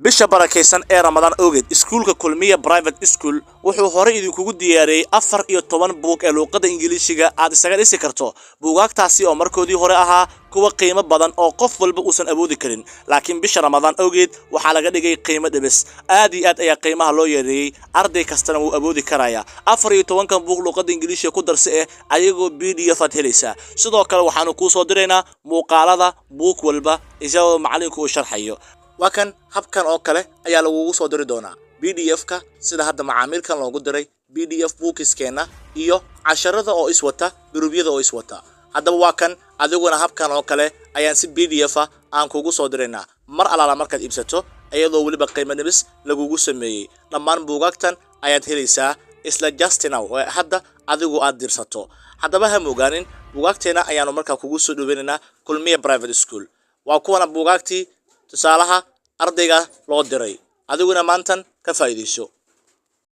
bisha barakeysan ee Ramadaan awgeed iskuulka kulmiya private school wuxuu hore idinkugu diyaariyay 14 buug ee luqadda Ingiriisiga aad isaga dhisi karto buugaagtaasi oo markoodii hore ahaa kuwa qiimo badan oo qof walba uusan awoodi karin laakiin bisha Ramadaan awgeed waxa laga dhigay qiimo dhibis aad iyo aad ayaa qiimaha loo yareeyay arday kastana uu awoodi karaya 14 buug luqadda Ingiriisiga ku darsi ayagoo PDF aad helaysa sidoo kale waxaanu ku soo direynaa muuqaalada buug walba isagoo macalinku uu sharxayo wakan habkan oo kale ayaa lagu soo diri doonaa PDF-ka sida hadda macaamilkan loogu diray PDF bookiskeena iyo casharada oo iswata gruubyada oo iswata haddaba wakan adiguna habkan oo kale ayaan si PDF aan kugu soo direynaa mar alaala markaad iibsato iyadoo waliba qiimo dhibis lagugu sameeyay dhammaan buugaagtan ayaad helaysaa isla just now oo hadda adigu aad dirsato haddaba ha mogaanin buugaagteena ayaanu markaa kugu soo dhaweynaynaa kulmiya private school waa kuwana buugaagtii tusaalaha ardayga loo diray adiguna maantan ka faa'iideyso